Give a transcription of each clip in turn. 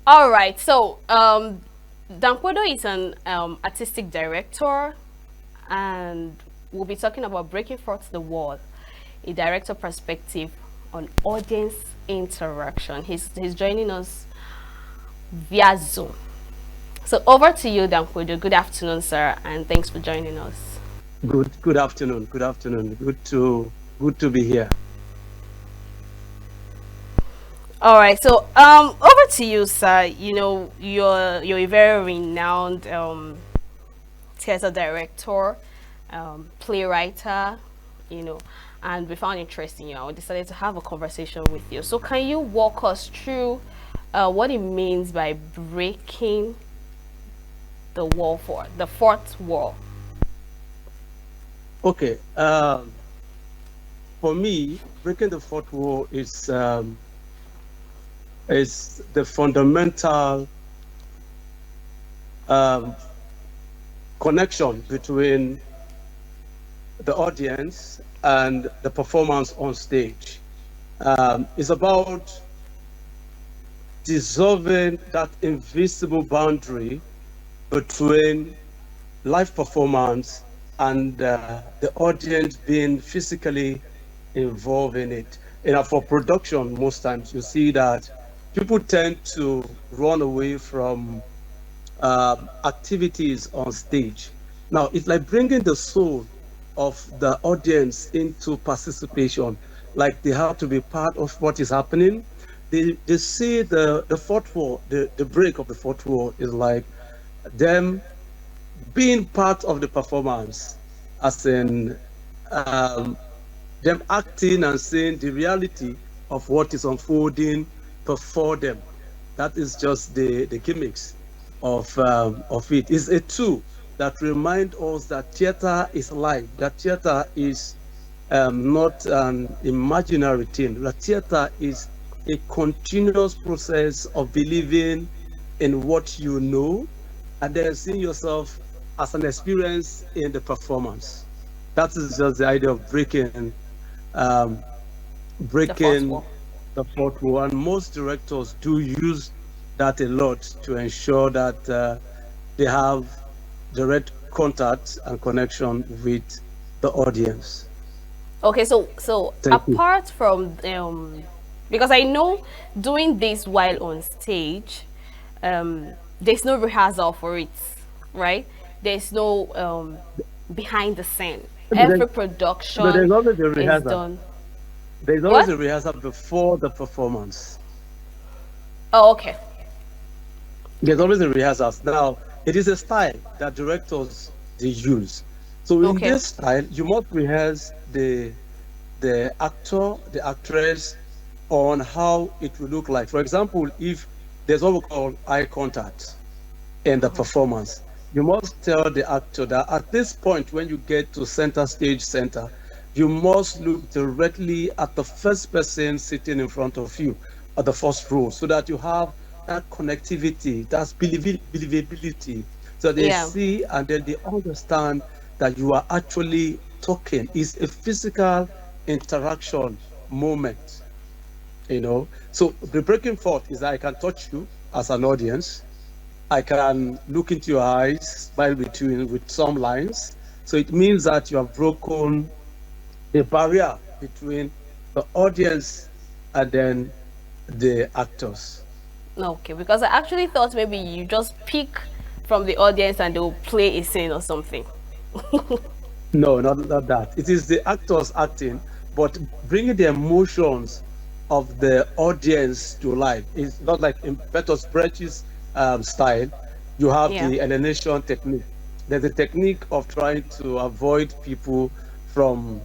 All right. So, Kpodah is an artistic director, and we'll be talking about breaking forth the wall, a director perspective on audience interaction. He's joining us via Zoom. So over to you, Kpodah. Good afternoon, sir, and thanks for joining us. Good afternoon. Good afternoon. Good to be here. All right. So over to you, sir. You know, you're a very renowned theater director, playwright, you know, and we found interesting, I decided to have a conversation with you. So can you walk us through what it means by breaking the wall for the fourth wall? Okay. For me, breaking the fourth wall is the fundamental um, connection between the audience and the performance on stage. It's about dissolving that invisible boundary between live performance and the audience being physically involved in it. For production, most times you see that people tend to run away from activities on stage. Now, it's like bringing the soul of the audience into participation, like they have to be part of what is happening. They see the fourth wall, the break of the fourth wall is like them being part of the performance, as in um, them acting and seeing the reality of what is unfolding before them. That is just the gimmicks of it. It's a tool that remind us that theater is live. That theater is not an imaginary thing. That theater is a continuous process of believing in what you know and then seeing yourself as an experience in the performance. That is just the idea of um, The fourth breaking wall. the fourth wall. And most directors do use that a lot to ensure that they have direct contact and connection with the audience. Okay, so Thank you. apart from because I know doing this while on stage, there's no rehearsal for it, right? There's no behind the scene. There's, Every no, production there's always a is rehearsal. done. There's always What? a rehearsal before the performance. Oh, okay. There's always a rehearsal. Now, it is a style that directors they use. So in Okay. this style, you must rehearse the actor, the actress on how it will look like. For example, if there's what we call eye contact in the performance, you must tell the actor that at this point, when you get to center stage center, you must look directly at the first person sitting in front of you at the first row so that you have that connectivity, that's believability, so they Yeah. see and then they understand that you are actually talking. It's a physical interaction moment, So the breaking forth is that I can touch you as an audience. I can look into your eyes, smile with you with some lines. So it means that you have broken the barrier between the audience and then the actors. Okay, because I actually thought maybe you just pick from the audience and they'll play a scene or something. No, not that. It is the actors acting, but bringing the emotions of the audience to life. It's not like in Bertolt Brecht's style. You have Yeah. the alienation technique. There's a technique of trying to avoid people from,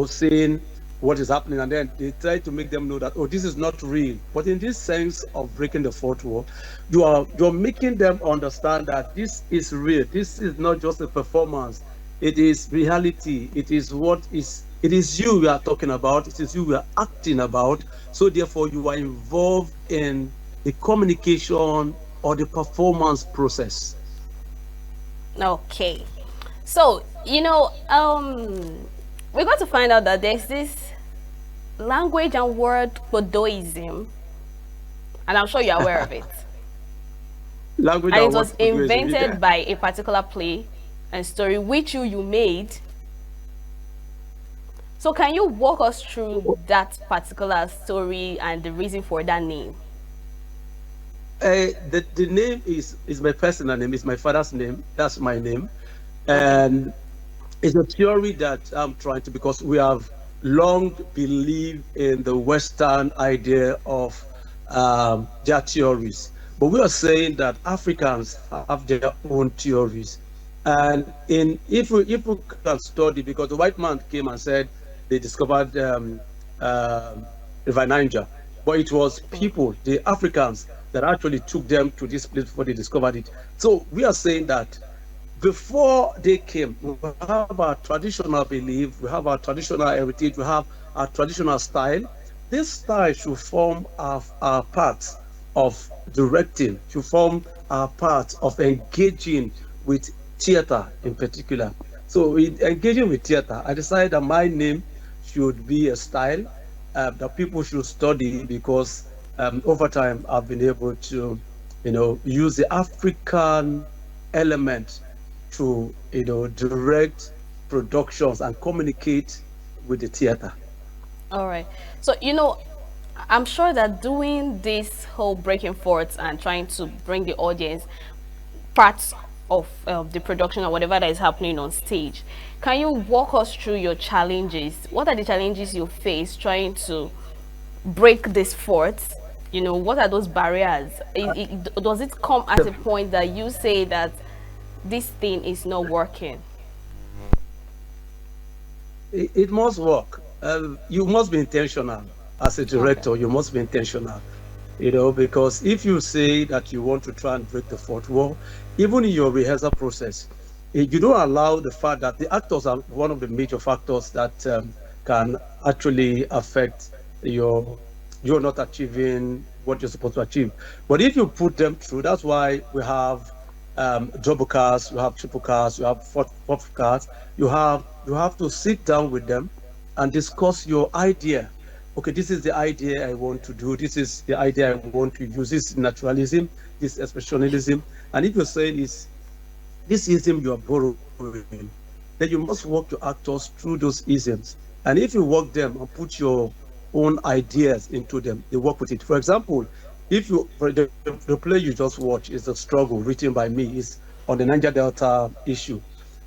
seeing what is happening, and then they try to make them know that, oh, this is not real. But in this sense of breaking the fourth wall, you're making them understand that this is real. This is not just a performance. It is reality. It is you we are talking about. It is you we are acting about. So therefore, you are involved in the communication or the performance process. Okay. So, we're going to find out that there's this language and word Kpodahism and I'm sure you're aware of it. Language And I it was want to do is read. invented by a particular play and story which you made. So can you walk us through that particular story and the reason for that name? The name is my personal name. It's my father's name. That's my name, Okay. and it's a theory that I'm trying to, because we have long believed in the Western idea of their theories, but we are saying that Africans have their own theories, and in if we can study, because the white man came and said they discovered River Niger, but it was people, the Africans, that actually took them to this place before they discovered it. So we are saying that before they came, we have our traditional belief, we have our traditional heritage, we have our traditional style. This style should form our part of directing, should form our part of engaging with theater in particular. So, in engaging with theater, I decided that my name should be a style that people should study, because over time I've been able to, use the African element to, direct productions and communicate with the theater. All right. So, I'm sure that doing this whole breaking forth and trying to bring the audience parts of the production or whatever that is happening on stage, can you walk us through your challenges? What are the challenges you face trying to break this forth? What are those barriers? Does it come at a point that you say that this thing is not working? It must work. You must be intentional as a Okay. director. You must be intentional, because if you say that you want to try and break the fourth wall, even in your rehearsal process, you don't allow the fact that the actors are one of the major factors that can actually affect your you're not achieving what you're supposed to achieve. But if you put them through, that's why we have double cars, you have triple cars, you have fourth cars. You have to sit down with them and discuss your idea. Okay, this is the idea I want to do. This is the idea I want to use. This is naturalism, this expressionism. And if you're saying this ism you are borrowing, then you must work your actors through those isms. And if you work them and put your own ideas into them, they work with it. For example, if you for the play you just watched is The Struggle, written by me, is on the Niger Delta issue.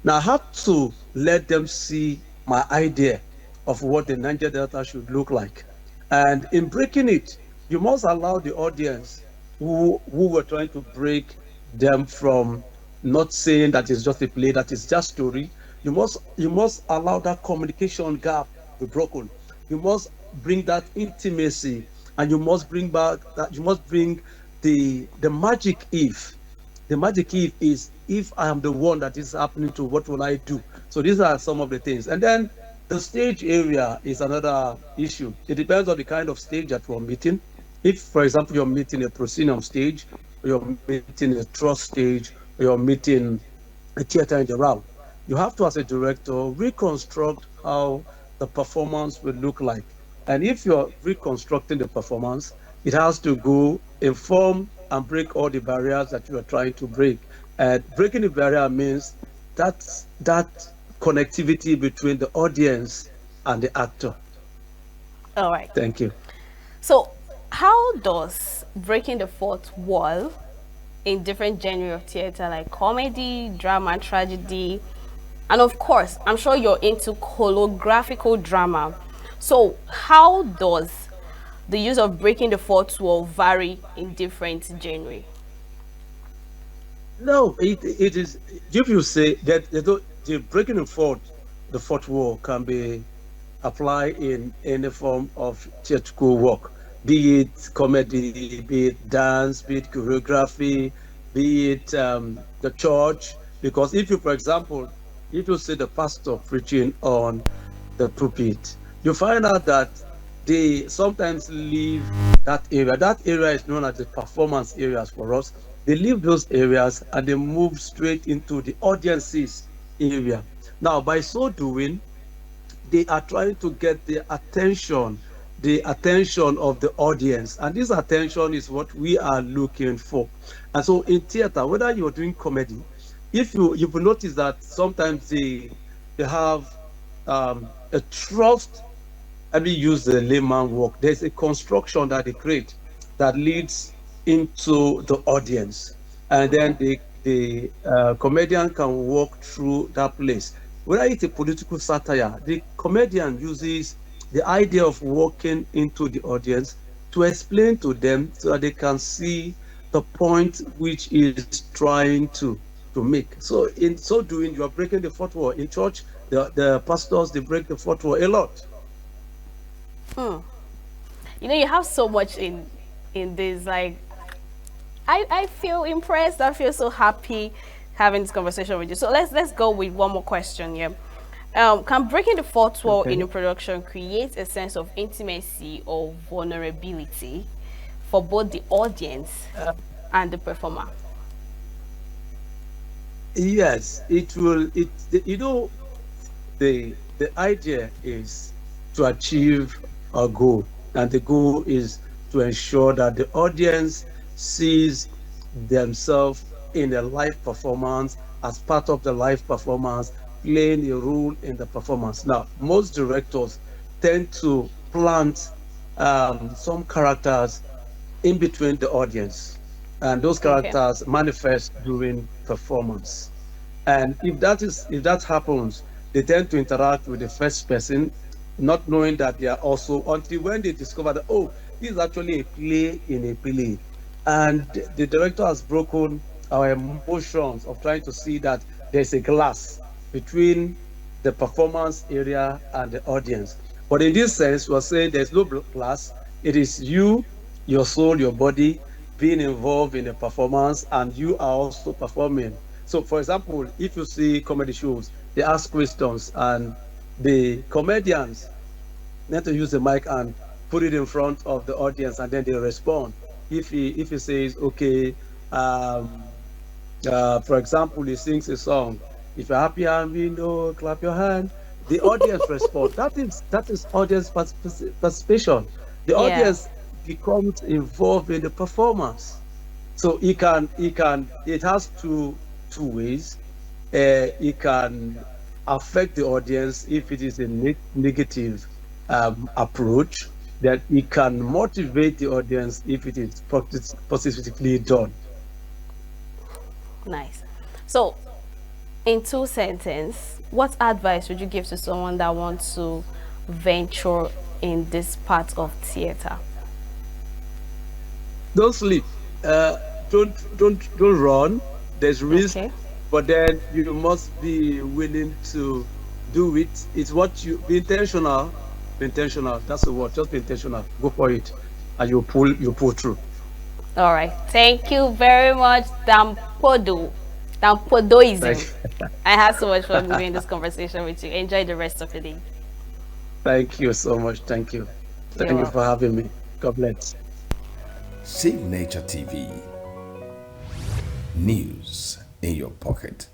Now I have to let them see my idea of what the Niger Delta should look like. And in breaking it, you must allow the audience who were trying to break them from not saying that it's just a play, that it's just story. You must allow that communication gap be broken. You must bring that intimacy, and you must bring the magic if. The magic if I am the one that is happening to, what will I do? So these are some of the things. And then the stage area is another issue. It depends on the kind of stage that we're meeting. If, for example, you're meeting a proscenium stage, or you're meeting a trust stage, or you're meeting a theater in the round, you have to, as a director, reconstruct how the performance will look like. And if you're reconstructing the performance, it has to go inform and break all the barriers that you are trying to break. And breaking the barrier means that connectivity between the audience and the actor. All right. Thank you. So, how does breaking the fourth wall in different genre of theater like comedy, drama, tragedy, and of course, I'm sure you're into holographical drama. So, how does the use of breaking the fourth wall vary in different genre? No, it is. If you say that the breaking the fourth wall can be applied in any form of theatrical work, be it comedy, be it dance, be it choreography, be it the church. Because if you, for example, if you see the pastor preaching on the pulpit, you find out that they sometimes leave that area. That area is known as the performance areas for us. They leave those areas and they move straight into the audiences area. Now, by so doing, they are trying to get the attention, the attention of the audience. And this attention is what we are looking for. And so in theater, whether you're doing comedy, if you will notice that sometimes they have a trust. Let me use the layman work. There's a construction that they create that leads into the audience, and then Okay. the comedian can walk through that place. Whether it's a political satire, the comedian uses the idea of walking into the audience to explain to them so that they can see the point which is trying to make. So in so doing, you are breaking the fourth wall. In church, the pastors, they break the fourth wall a lot. Hmm. You have so much in this. Like, I feel impressed. I feel so happy having this conversation with you. So let's go with one more question here. Can breaking the fourth wall in Okay. a production create a sense of intimacy or vulnerability for both the audience and the performer? Yes, it will. The idea is to achieve a goal, and the goal is to ensure that the audience sees themselves in a live performance as part of the live performance, playing a role in the performance. Now, most directors tend to plant some characters in between the audience, and those Okay. characters manifest during performance. And if that happens, they tend to interact with the first person, not knowing that they are also, until when they discover that, oh, this is actually a play in a play. And the director has broken our emotions of trying to see that there's a glass between the performance area and the audience. But in this sense, we're saying there's no glass. It is you, your soul, your body being involved in the performance, and you are also performing. So, for example, if you see comedy shows, they ask questions, and the comedians need to use the mic and put it in front of the audience, and then they respond. If he says, okay, um, for example, he sings a song. If you're happy and we know, clap your hand. The audience responds. That is audience participation. The Yeah. audience becomes involved in the performance. So it has two ways. It can affect the audience if it is a negative approach. That it can motivate the audience if it is positively done. Nice. So, in two sentences, what advice would you give to someone that wants to venture in this part of theater? Don't sleep. Uh, don't run. There's risk, Okay. but then you must be willing to do it. It's what you be intentional. Be intentional. That's the word. Just be intentional. Go for it, and you pull through. All right. Thank you very much, Dampodo. Thank, Dampodoism. I had so much fun doing this conversation with you. Enjoy the rest of the day. thank you so much. Thank you. You're Thank you for welcome. having me. God bless. Save Nature TV. News in your pocket.